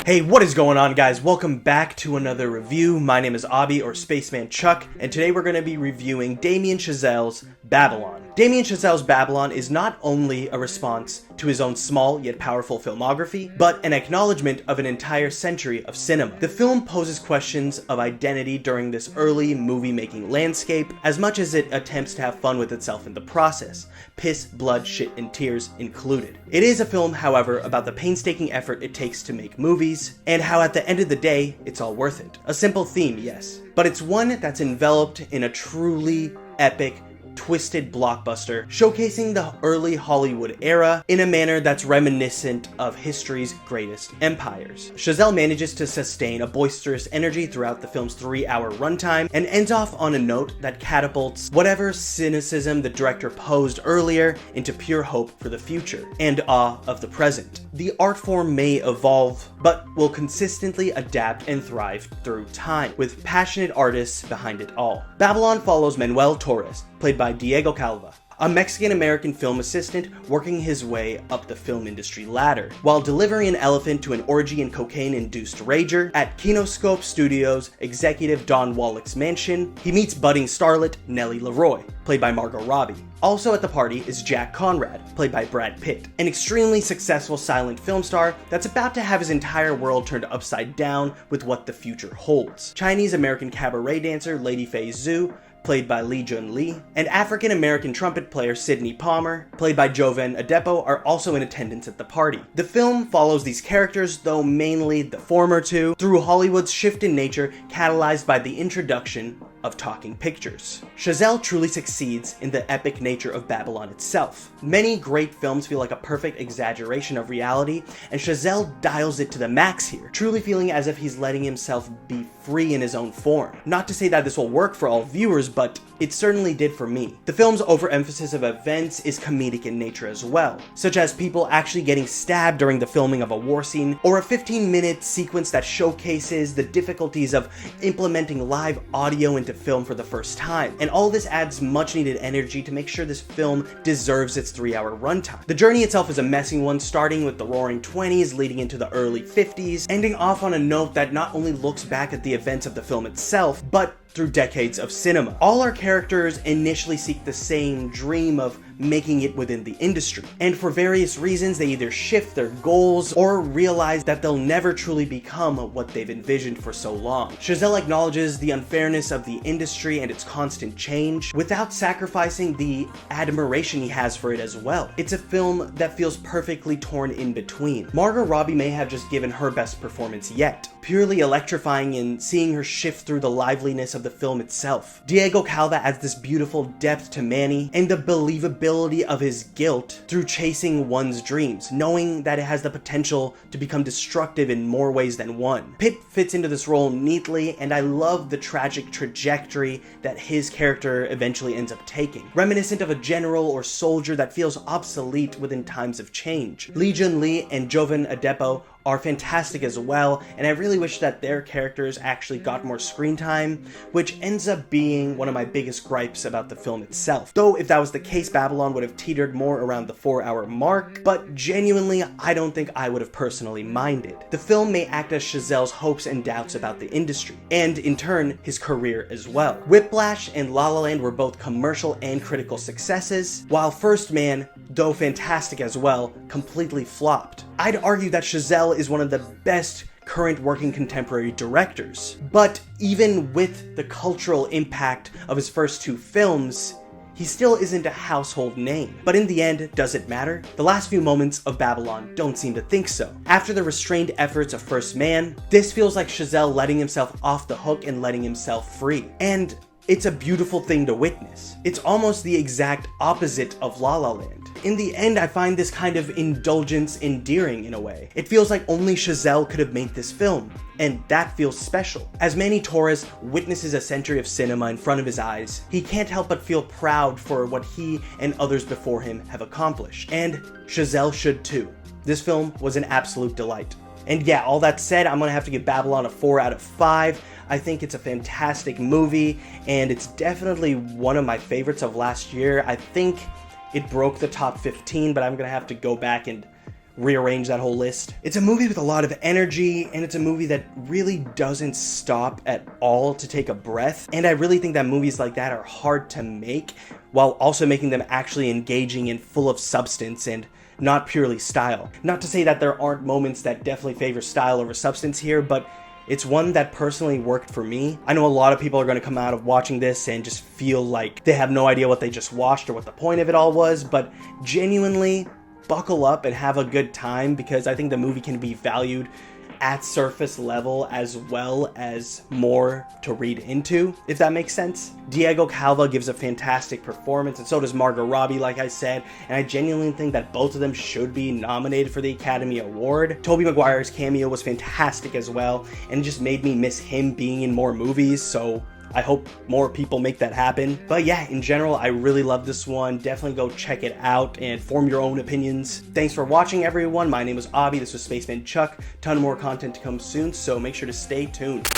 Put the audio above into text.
Hey, what is going on, guys? Welcome back to another review. My name is Abby, or Spaceman Chuck, and today we're going to be reviewing Damien Chazelle's Babylon. Damien Chazelle's Babylon is not only a response to his own small yet powerful filmography, but an acknowledgement of an entire century of cinema. The film poses questions of identity during this early movie-making landscape, as much as it attempts to have fun with itself in the process. Piss, blood, shit, and tears included. It is a film, however, about the painstaking effort it takes to make movies, and how at the end of the day, it's all worth it. A simple theme, yes, but it's one that's enveloped in a truly epic, twisted blockbuster, showcasing the early Hollywood era in a manner that's reminiscent of history's greatest empires. Chazelle manages to sustain a boisterous energy throughout the film's 3-hour runtime, and ends off on a note that catapults whatever cynicism the director posed earlier into pure hope for the future, and awe of the present. The art form may evolve, but will consistently adapt and thrive through time, with passionate artists behind it all. Babylon follows Manuel Torres, played by Diego Calva, a Mexican-American film assistant working his way up the film industry ladder. While delivering an elephant to an orgy and cocaine-induced rager at Kinoscope Studios executive Don Wallach's mansion, he meets budding starlet Nellie Leroy, played by Margot Robbie. Also at the party is Jack Conrad, played by Brad Pitt, an extremely successful silent film star that's about to have his entire world turned upside down with what the future holds. Chinese-American cabaret dancer Lady Fei Zhu, played by Lee Jun Lee, and African-American trumpet player Sidney Palmer, played by Jovan Adepo, are also in attendance at the party. The film follows these characters, though mainly the former two, through Hollywood's shift in nature catalyzed by the introduction of talking pictures. Chazelle truly succeeds in the epic nature of Babylon itself. Many great films feel like a perfect exaggeration of reality, and Chazelle dials it to the max here, truly feeling as if he's letting himself be free in his own form. Not to say that this will work for all viewers, but it certainly did for me. The film's overemphasis of events is comedic in nature as well, such as people actually getting stabbed during the filming of a war scene, or a 15-minute sequence that showcases the difficulties of implementing live audio into film for the first time. And all this adds much needed energy to make sure this film deserves its 3-hour runtime. The journey itself is a messy one, starting with the roaring 20s, leading into the early 50s, ending off on a note that not only looks back at the events of the film itself, but through decades of cinema. All our characters initially seek the same dream of making it within the industry, and for various reasons they either shift their goals or realize that they'll never truly become what they've envisioned for so long. Chazelle acknowledges the unfairness of the industry and its constant change without sacrificing the admiration he has for it as well. It's a film that feels perfectly torn in between. Margot Robbie may have just given her best performance yet, purely electrifying in seeing her shift through the liveliness of the film itself. Diego Calva adds this beautiful depth to Manny and the believability of his guilt through chasing one's dreams, knowing that it has the potential to become destructive in more ways than one. Pitt fits into this role neatly, and I love the tragic trajectory that his character eventually ends up taking, reminiscent of a general or soldier that feels obsolete within times of change. Lee Jun Lee and Jovan Adepo are fantastic as well, and I really wish that their characters actually got more screen time, which ends up being one of my biggest gripes about the film itself. Though if that was the case, Babylon would have teetered more around the 4-hour mark, but genuinely, I don't think I would have personally minded. The film may act as Chazelle's hopes and doubts about the industry, and in turn, his career as well. Whiplash and La La Land were both commercial and critical successes, while First Man, though fantastic as well, completely flopped. I'd argue that Chazelle is one of the best current working contemporary directors, but even with the cultural impact of his first 2 films, he still isn't a household name. But in the end, does it matter? The last few moments of Babylon don't seem to think so. After the restrained efforts of First Man, this feels like Chazelle letting himself off the hook and letting himself free. And it's a beautiful thing to witness. It's almost the exact opposite of La La Land. In the end, I find this kind of indulgence endearing in a way. It feels like only Chazelle could have made this film, and that feels special. As Manny Torres witnesses a century of cinema in front of his eyes, he can't help but feel proud for what he and others before him have accomplished. And Chazelle should too. This film was an absolute delight. And yeah, all that said, I'm gonna have to give Babylon a 4 out of 5. I think it's a fantastic movie, and it's definitely one of my favorites of last year. I think it broke the top 15, but I'm gonna have to go back and rearrange that whole list. It's a movie with a lot of energy, and it's a movie that really doesn't stop at all to take a breath. And I really think that movies like that are hard to make while also making them actually engaging and full of substance and not purely style. Not to say that there aren't moments that definitely favor style over substance here, but it's one that personally worked for me. I know a lot of people are going to come out of watching this and just feel like they have no idea what they just watched or what the point of it all was, but genuinely buckle up and have a good time, because I think the movie can be valued at surface level as well as more to read into, if that makes sense. Diego Calva gives a fantastic performance, and so does Margot Robbie, like I said, and I genuinely think that both of them should be nominated for the Academy Award. Tobey Maguire's cameo was fantastic as well, and it just made me miss him being in more movies, so I hope more people make that happen. But yeah, in general, I really love this one. Definitely go check it out and form your own opinions. Thanks for watching, everyone. My name is Abby. This was Spaceman Chuck. Ton more content to come soon, so make sure to stay tuned.